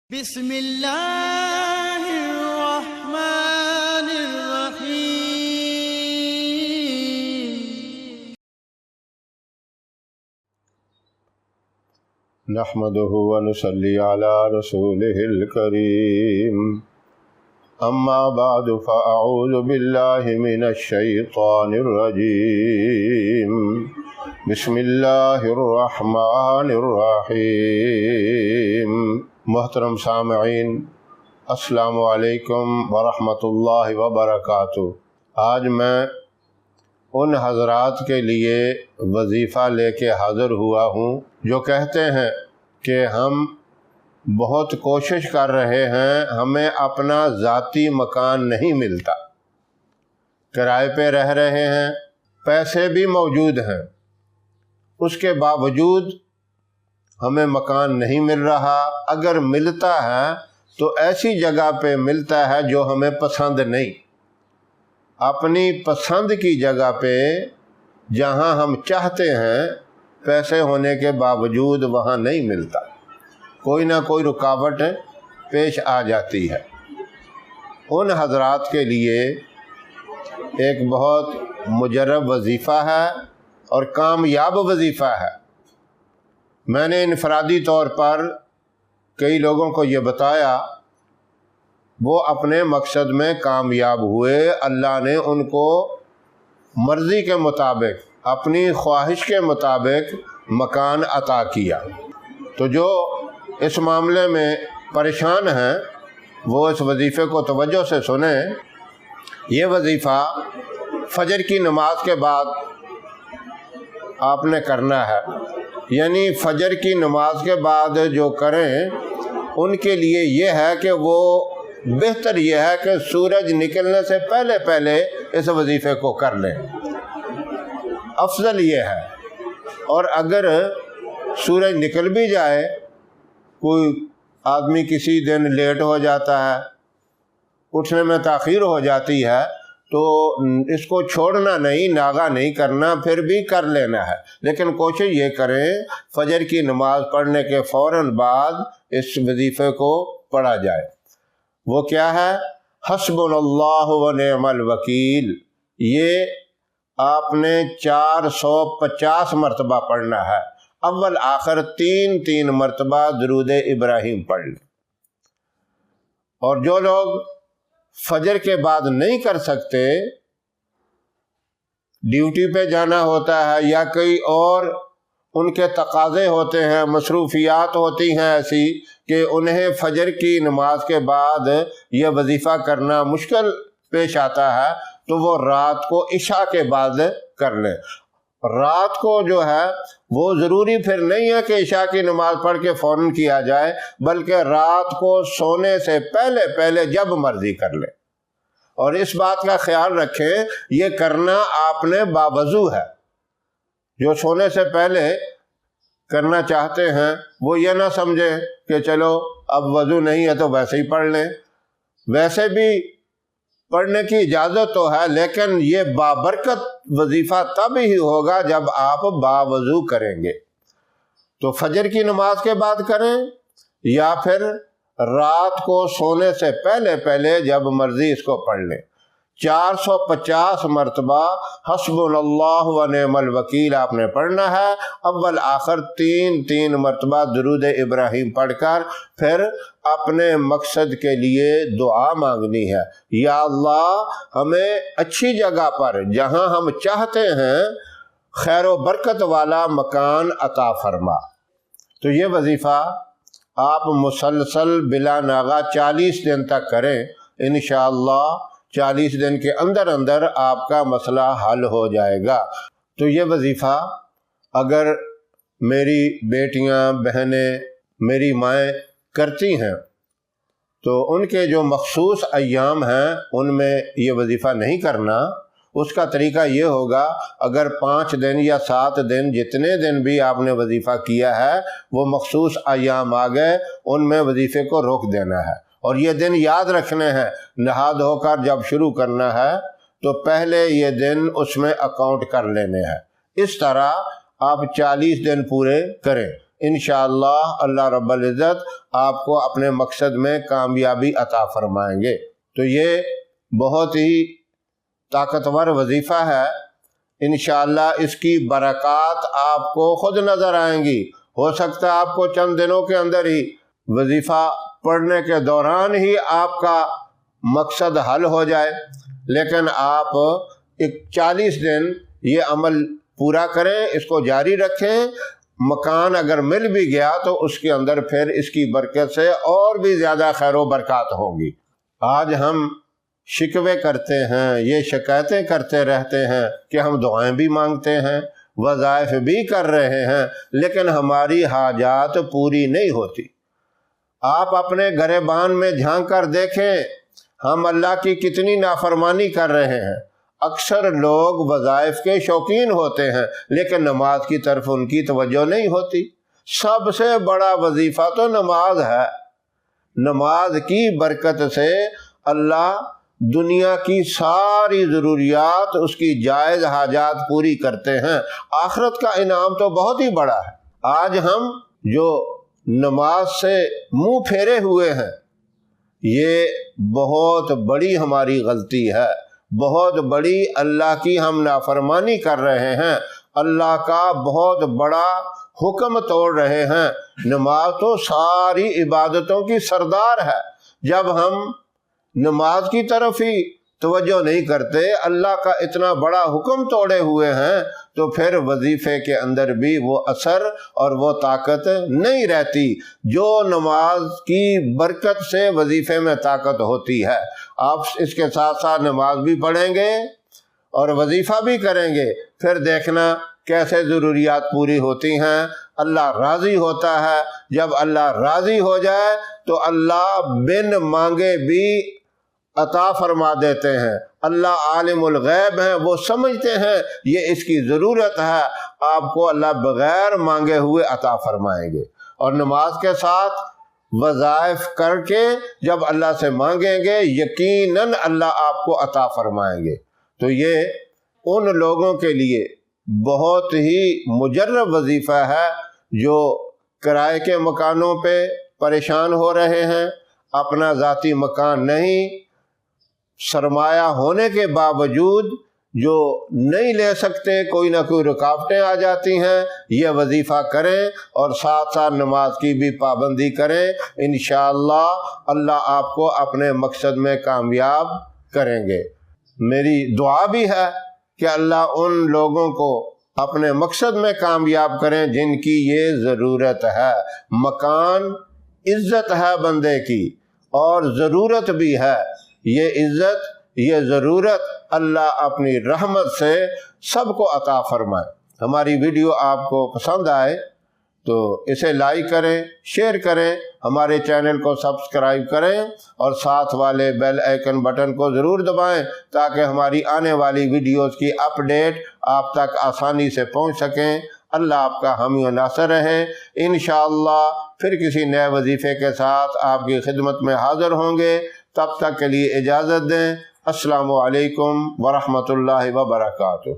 بسم اللہ الرحمن الرحیم نحمده ونصلي على رسوله الكريم اما بعد فاعوذ بالله من الشيطان الرجيم بسم الله الرحمن الرحيم محترم سامعین، السلام علیکم ورحمۃ اللہ وبرکاتہ۔ آج میں ان حضرات کے لیے وظیفہ لے کے حاضر ہوا ہوں جو کہتے ہیں کہ ہم بہت کوشش کر رہے ہیں، ہمیں اپنا ذاتی مکان نہیں ملتا، کرائے پہ رہ رہے ہیں، پیسے بھی موجود ہیں، اس کے باوجود ہمیں مکان نہیں مل رہا۔ اگر ملتا ہے تو ایسی جگہ پہ ملتا ہے جو ہمیں پسند نہیں، اپنی پسند کی جگہ پہ جہاں ہم چاہتے ہیں، پیسے ہونے کے باوجود وہاں نہیں ملتا، کوئی نہ کوئی رکاوٹ پیش آ جاتی ہے۔ ان حضرات کے لیے ایک بہت مجرب وظیفہ ہے اور کامیاب وظیفہ ہے۔ میں نے انفرادی طور پر کئی لوگوں کو یہ بتایا، وہ اپنے مقصد میں کامیاب ہوئے، اللہ نے ان کو مرضی کے مطابق، اپنی خواہش کے مطابق مکان عطا کیا۔ تو جو اس معاملے میں پریشان ہیں وہ اس وظیفے کو توجہ سے سنیں۔ یہ وظیفہ فجر کی نماز کے بعد آپ نے کرنا ہے، یعنی فجر کی نماز کے بعد جو کریں ان کے لیے یہ ہے کہ وہ بہتر یہ ہے کہ سورج نکلنے سے پہلے پہلے اس وظیفے کو کر لیں، افضل یہ ہے۔ اور اگر سورج نکل بھی جائے، کوئی آدمی کسی دن لیٹ ہو جاتا ہے، اٹھنے میں تاخیر ہو جاتی ہے، تو اس کو چھوڑنا نہیں، ناغہ نہیں کرنا، پھر بھی کر لینا ہے، لیکن کوشش یہ کریں فجر کی نماز پڑھنے کے فوراً بعد اس وظیفے کو پڑھا جائے۔ وہ کیا ہے؟ حسبنا اللہ و نعم الوکیل۔ یہ آپ نے 450 مرتبہ پڑھنا ہے، اول آخر 3 مرتبہ درود ابراہیم پڑھ لیں۔ اور جو لوگ فجر کے بعد نہیں کر سکتے، ڈیوٹی پہ جانا ہوتا ہے یا کئی اور ان کے تقاضے ہوتے ہیں، مصروفیات ہوتی ہیں ایسی کہ انہیں فجر کی نماز کے بعد یہ وظیفہ کرنا مشکل پیش آتا ہے، تو وہ رات کو عشاء کے بعد کر لیں۔ رات کو جو ہے وہ ضروری پھر نہیں ہے کہ عشاء کی نماز پڑھ کے فوراً کیا جائے، بلکہ رات کو سونے سے پہلے پہلے جب مرضی کر لیں۔ اور اس بات کا خیال رکھیں، یہ کرنا آپ نے باوضو ہے۔ جو سونے سے پہلے کرنا چاہتے ہیں وہ یہ نہ سمجھیں کہ چلو اب وضو نہیں ہے تو ویسے ہی پڑھ لیں۔ ویسے بھی پڑھنے کی اجازت تو ہے، لیکن یہ بابرکت وظیفہ تب ہی ہوگا جب آپ باوضو کریں گے۔ تو فجر کی نماز کے بعد کریں یا پھر رات کو سونے سے پہلے پہلے جب مرضی اس کو پڑھ لیں۔ 450 مرتبہ حسبنا اللہ و نعم الوکیل آپ نے پڑھنا ہے، اول آخر 3 مرتبہ درود ابراہیم پڑھ کر پھر اپنے مقصد کے لیے دعا مانگنی ہے، یا اللہ ہمیں اچھی جگہ پر جہاں ہم چاہتے ہیں خیر و برکت والا مکان عطا فرما۔ تو یہ وظیفہ آپ مسلسل بلا ناغہ 40 دن تک کریں، انشاءاللہ 40 دن کے اندر اندر آپ کا مسئلہ حل ہو جائے گا۔ تو یہ وظیفہ اگر میری بیٹیاں، بہنیں، میری مائیں کرتی ہیں تو ان کے جو مخصوص ایام ہیں ان میں یہ وظیفہ نہیں کرنا۔ اس کا طریقہ یہ ہوگا، اگر 5 دن یا 7 دن جتنے دن بھی آپ نے وظیفہ کیا ہے وہ مخصوص ایام آ گئے، ان میں وظیفے کو روک دینا ہے، اور یہ دن یاد رکھنے ہیں۔ نہا دھو کر جب شروع کرنا ہے تو پہلے یہ دن اس میں اکاؤنٹ کر لینے ہیں۔ اس طرح آپ 40 دن پورے کریں۔ انشاءاللہ اللہ رب العزت آپ کو اپنے مقصد میں کامیابی عطا فرمائیں گے۔ تو یہ بہت ہی طاقتور وظیفہ ہے، انشاءاللہ اس کی برکات آپ کو خود نظر آئیں گی۔ ہو سکتا ہے آپ کو چند دنوں کے اندر ہی وظیفہ پڑھنے کے دوران ہی آپ کا مقصد حل ہو جائے، لیکن آپ 40 دن یہ عمل پورا کریں، اس کو جاری رکھیں۔ مکان اگر مل بھی گیا تو اس کے اندر پھر اس کی برکت سے اور بھی زیادہ خیر و برکات ہوں گی۔ آج ہم شکوے کرتے ہیں، یہ شکایتیں کرتے رہتے ہیں کہ ہم دعائیں بھی مانگتے ہیں، وظائف بھی کر رہے ہیں، لیکن ہماری حاجات پوری نہیں ہوتی۔ آپ اپنے گریبان میں جھانک کر دیکھیں، ہم اللہ کی کتنی نافرمانی کر رہے ہیں۔ اکثر لوگ وظائف کے شوقین ہوتے ہیں لیکن نماز کی طرف ان کی توجہ نہیں ہوتی۔ سب سے بڑا وظیفہ تو نماز ہے۔ نماز کی برکت سے اللہ دنیا کی ساری ضروریات، اس کی جائز حاجات پوری کرتے ہیں۔ آخرت کا انعام تو بہت ہی بڑا ہے۔ آج ہم جو نماز سے منہ پھیرے ہوئے ہیں، یہ بہت بڑی ہماری غلطی ہے، بہت بڑی اللہ کی ہم نافرمانی کر رہے ہیں، اللہ کا بہت بڑا حکم توڑ رہے ہیں۔ نماز تو ساری عبادتوں کی سردار ہے۔ جب ہم نماز کی طرف ہی توجہ نہیں کرتے، اللہ کا اتنا بڑا حکم توڑے ہوئے ہیں، تو پھر وظیفے کے اندر بھی وہ اثر اور وہ طاقت نہیں رہتی جو نماز کی برکت سے وظیفے میں طاقت ہوتی ہے۔ آپ اس کے ساتھ ساتھ نماز بھی پڑھیں گے اور وظیفہ بھی کریں گے، پھر دیکھنا کیسے ضروریات پوری ہوتی ہیں۔ اللہ راضی ہوتا ہے۔ جب اللہ راضی ہو جائے تو اللہ بن مانگے بھی عطا فرما دیتے ہیں۔ اللہ عالم الغیب ہیں، وہ سمجھتے ہیں یہ اس کی ضرورت ہے، آپ کو اللہ بغیر مانگے ہوئے عطا فرمائیں گے۔ اور نماز کے ساتھ وظائف کر کے جب اللہ سے مانگیں گے، یقیناً اللہ آپ کو عطا فرمائیں گے۔ تو یہ ان لوگوں کے لیے بہت ہی مجرب وظیفہ ہے جو کرائے کے مکانوں پہ پریشان ہو رہے ہیں، اپنا ذاتی مکان نہیں، سرمایہ ہونے کے باوجود جو نہیں لے سکتے، کوئی نہ کوئی رکاوٹیں آ جاتی ہیں، یہ وظیفہ کریں اور ساتھ ساتھ نماز کی بھی پابندی کریں۔ انشاءاللہ اللہ آپ کو اپنے مقصد میں کامیاب کریں گے۔ میری دعا بھی ہے کہ اللہ ان لوگوں کو اپنے مقصد میں کامیاب کریں جن کی یہ ضرورت ہے۔ مکان عزت ہے بندے کی اور ضرورت بھی ہے۔ یہ عزت، یہ ضرورت اللہ اپنی رحمت سے سب کو عطا فرمائے۔ ہماری ویڈیو آپ کو پسند آئے تو اسے لائک کریں، شیئر کریں، ہمارے چینل کو سبسکرائب کریں اور ساتھ والے بیل آئیکن بٹن کو ضرور دبائیں تاکہ ہماری آنے والی ویڈیوز کی اپڈیٹ آپ تک آسانی سے پہنچ سکیں۔ اللہ آپ کا حامی و ناصر رہے۔ انشاءاللہ پھر کسی نئے وظیفے کے ساتھ آپ کی خدمت میں حاضر ہوں گے۔ تب تک کے لیے اجازت دیں۔ السلام علیکم ورحمۃ اللہ وبرکاتہ۔